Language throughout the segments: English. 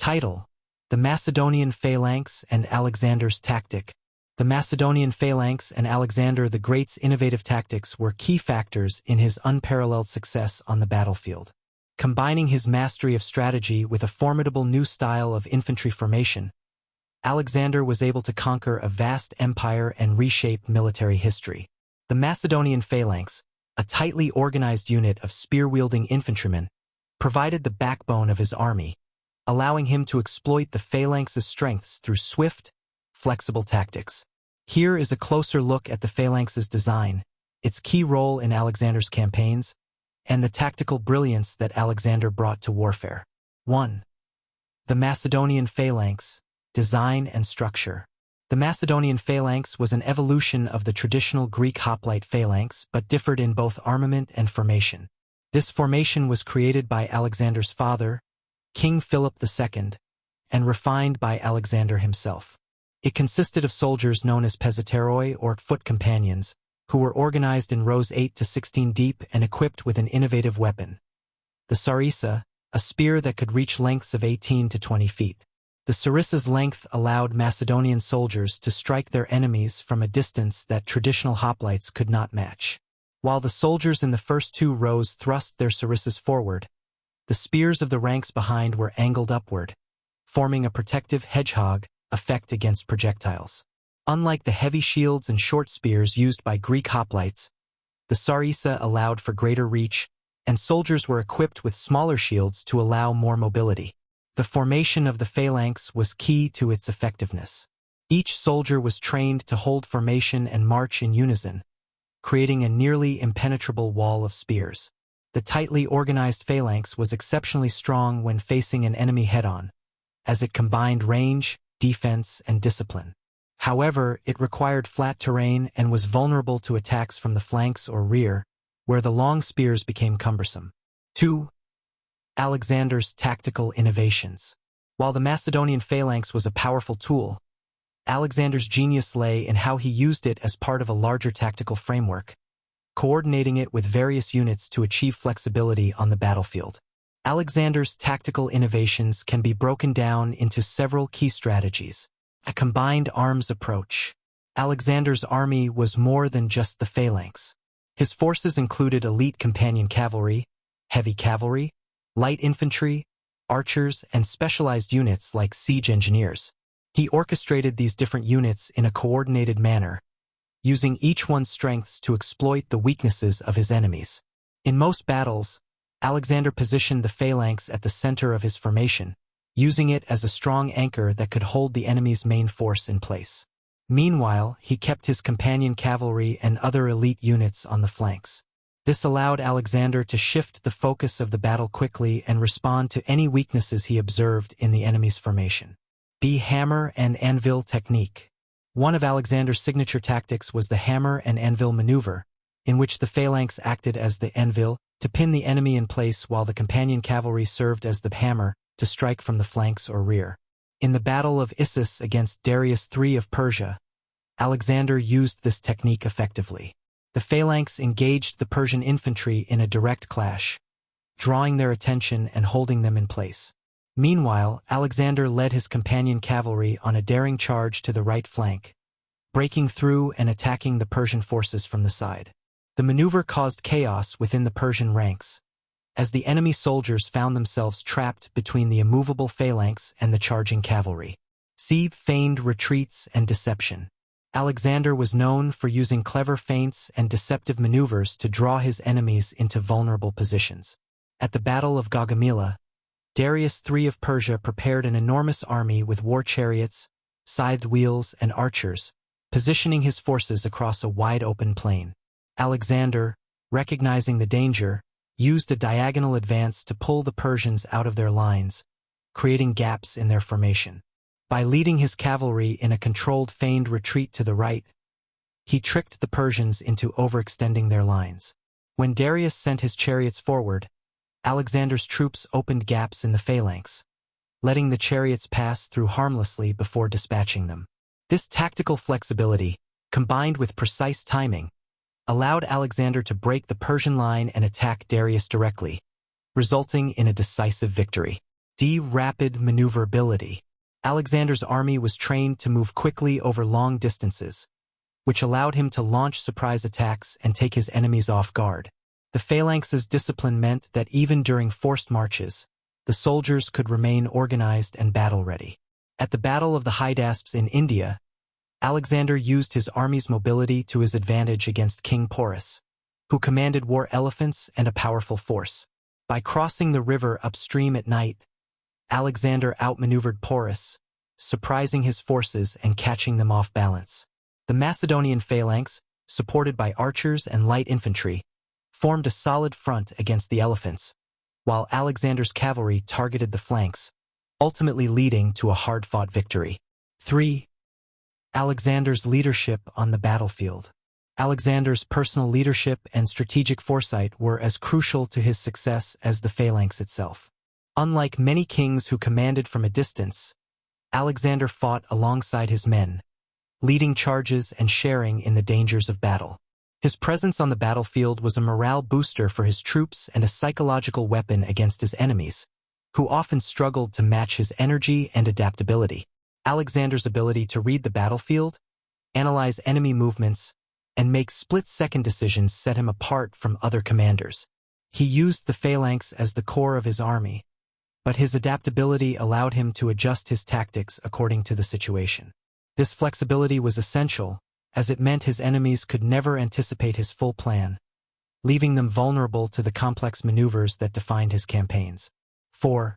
Title: The Macedonian Phalanx and Alexander's Tactic. The Macedonian Phalanx and Alexander the Great's innovative tactics were key factors in his unparalleled success on the battlefield. Combining his mastery of strategy with a formidable new style of infantry formation, Alexander was able to conquer a vast empire and reshape military history. The Macedonian Phalanx, a tightly organized unit of spear-wielding infantrymen, provided the backbone of his army, allowing him to exploit the phalanx's strengths through swift, flexible tactics. Here is a closer look at the phalanx's design, its key role in Alexander's campaigns, and the tactical brilliance that Alexander brought to warfare. 1. The Macedonian Phalanx, Design and Structure. The Macedonian Phalanx was an evolution of the traditional Greek hoplite phalanx but differed in both armament and formation. This formation was created by Alexander's father, King Philip II, and refined by Alexander himself. It consisted of soldiers known as peziteroi or foot companions, who were organized in rows 8 to 16 deep and equipped with an innovative weapon: the sarissa, a spear that could reach lengths of 18 to 20 feet. The sarissa's length allowed Macedonian soldiers to strike their enemies from a distance that traditional hoplites could not match. While the soldiers in the first two rows thrust their sarissas forward, the spears of the ranks behind were angled upward, forming a protective hedgehog effect against projectiles. Unlike the heavy shields and short spears used by Greek hoplites, the sarissa allowed for greater reach, and soldiers were equipped with smaller shields to allow more mobility. The formation of the phalanx was key to its effectiveness. Each soldier was trained to hold formation and march in unison, creating a nearly impenetrable wall of spears. The tightly organized phalanx was exceptionally strong when facing an enemy head-on, as it combined range, defense, and discipline. However, it required flat terrain and was vulnerable to attacks from the flanks or rear, where the long spears became cumbersome. 2. Alexander's tactical innovations. While the Macedonian phalanx was a powerful tool, Alexander's genius lay in how he used it as part of a larger tactical framework, coordinating it with various units to achieve flexibility on the battlefield. Alexander's tactical innovations can be broken down into several key strategies. A combined arms approach. Alexander's army was more than just the phalanx. His forces included elite companion cavalry, heavy cavalry, light infantry, archers, and specialized units like siege engineers. He orchestrated these different units in a coordinated manner, using each one's strengths to exploit the weaknesses of his enemies. In most battles, Alexander positioned the phalanx at the center of his formation, using it as a strong anchor that could hold the enemy's main force in place. Meanwhile, he kept his companion cavalry and other elite units on the flanks. This allowed Alexander to shift the focus of the battle quickly and respond to any weaknesses he observed in the enemy's formation. B. Hammer and anvil technique. One of Alexander's signature tactics was the hammer and anvil maneuver, in which the phalanx acted as the anvil to pin the enemy in place while the companion cavalry served as the hammer to strike from the flanks or rear. In the Battle of Issus against Darius III of Persia, Alexander used this technique effectively. The phalanx engaged the Persian infantry in a direct clash, drawing their attention and holding them in place. Meanwhile, Alexander led his companion cavalry on a daring charge to the right flank, breaking through and attacking the Persian forces from the side. The maneuver caused chaos within the Persian ranks, as the enemy soldiers found themselves trapped between the immovable phalanx and the charging cavalry. See feigned retreats and deception. Alexander was known for using clever feints and deceptive maneuvers to draw his enemies into vulnerable positions. At the Battle of Gaugamela, Darius III of Persia prepared an enormous army with war chariots, scythed wheels, and archers, positioning his forces across a wide-open plain. Alexander, recognizing the danger, used a diagonal advance to pull the Persians out of their lines, creating gaps in their formation. By leading his cavalry in a controlled feigned retreat to the right, he tricked the Persians into overextending their lines. When Darius sent his chariots forward, Alexander's troops opened gaps in the phalanx, letting the chariots pass through harmlessly before dispatching them. This tactical flexibility, combined with precise timing, allowed Alexander to break the Persian line and attack Darius directly, resulting in a decisive victory. Rapid maneuverability. Alexander's army was trained to move quickly over long distances, which allowed him to launch surprise attacks and take his enemies off guard. The phalanx's discipline meant that even during forced marches, the soldiers could remain organized and battle-ready. At the Battle of the Hydaspes in India, Alexander used his army's mobility to his advantage against King Porus, who commanded war elephants and a powerful force. By crossing the river upstream at night, Alexander outmaneuvered Porus, surprising his forces and catching them off balance. The Macedonian Phalanx, supported by archers and light infantry, formed a solid front against the elephants, while Alexander's cavalry targeted the flanks, ultimately leading to a hard-fought victory. 3. Alexander's leadership on the battlefield. Alexander's personal leadership and strategic foresight were as crucial to his success as the phalanx itself. Unlike many kings who commanded from a distance, Alexander fought alongside his men, leading charges and sharing in the dangers of battle. His presence on the battlefield was a morale booster for his troops and a psychological weapon against his enemies, who often struggled to match his energy and adaptability. Alexander's ability to read the battlefield, analyze enemy movements, and make split-second decisions set him apart from other commanders. He used the phalanx as the core of his army, but his adaptability allowed him to adjust his tactics according to the situation. This flexibility was essential, as it meant his enemies could never anticipate his full plan, leaving them vulnerable to the complex maneuvers that defined his campaigns. 4.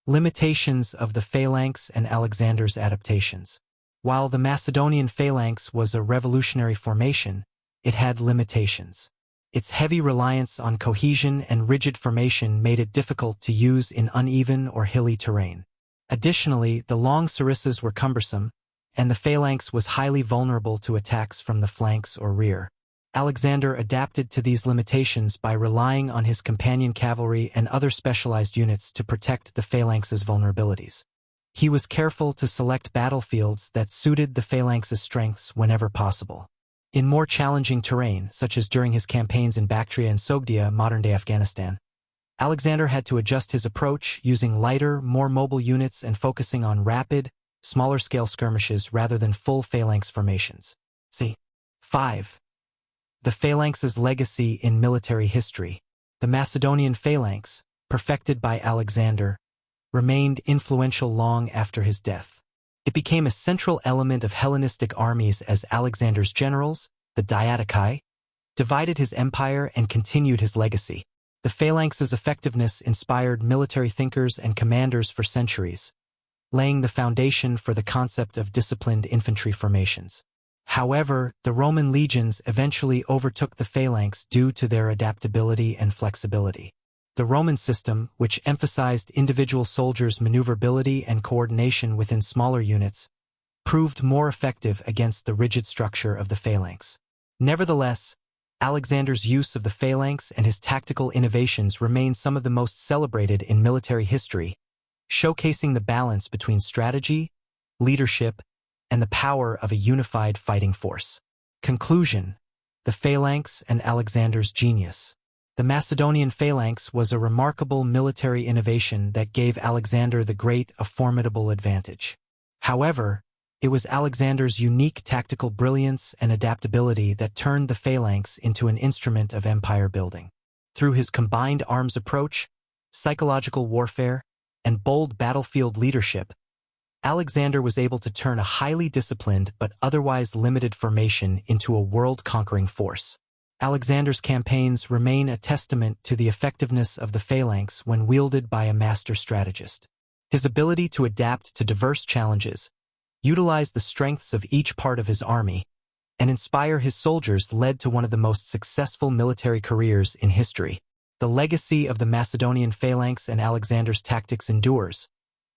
Limitations of the phalanx and Alexander's adaptations. While the Macedonian phalanx was a revolutionary formation, it had limitations. Its heavy reliance on cohesion and rigid formation made it difficult to use in uneven or hilly terrain. Additionally, the long sarissas were cumbersome, and the phalanx was highly vulnerable to attacks from the flanks or rear. Alexander adapted to these limitations by relying on his companion cavalry and other specialized units to protect the phalanx's vulnerabilities. He was careful to select battlefields that suited the phalanx's strengths whenever possible. In more challenging terrain, such as during his campaigns in Bactria and Sogdia, modern-day Afghanistan, Alexander had to adjust his approach, using lighter, more mobile units and focusing on rapid, smaller-scale skirmishes rather than full phalanx formations. C. 5. The phalanx's legacy in military history. The Macedonian phalanx, perfected by Alexander, remained influential long after his death. It became a central element of Hellenistic armies as Alexander's generals, the Diadochi, divided his empire and continued his legacy. The phalanx's effectiveness inspired military thinkers and commanders for centuries, laying the foundation for the concept of disciplined infantry formations. However, the Roman legions eventually overtook the phalanx due to their adaptability and flexibility. The Roman system, which emphasized individual soldiers' maneuverability and coordination within smaller units, proved more effective against the rigid structure of the phalanx. Nevertheless, Alexander's use of the phalanx and his tactical innovations remain some of the most celebrated in military history, showcasing the balance between strategy, leadership, and the power of a unified fighting force. Conclusion: the phalanx and Alexander's genius. The Macedonian phalanx was a remarkable military innovation that gave Alexander the Great a formidable advantage. However, it was Alexander's unique tactical brilliance and adaptability that turned the phalanx into an instrument of empire building. Through his combined arms approach, psychological warfare, and bold battlefield leadership, Alexander was able to turn a highly disciplined but otherwise limited formation into a world-conquering force. Alexander's campaigns remain a testament to the effectiveness of the phalanx when wielded by a master strategist. His ability to adapt to diverse challenges, utilize the strengths of each part of his army, and inspire his soldiers led to one of the most successful military careers in history. The legacy of the Macedonian phalanx and Alexander's tactics endures,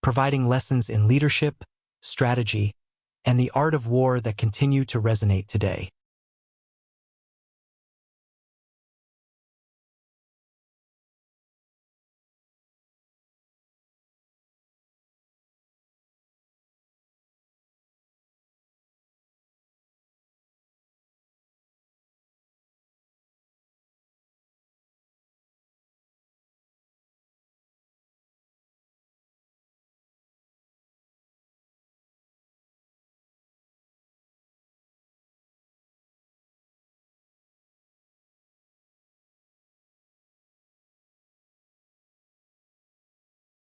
providing lessons in leadership, strategy, and the art of war that continue to resonate today.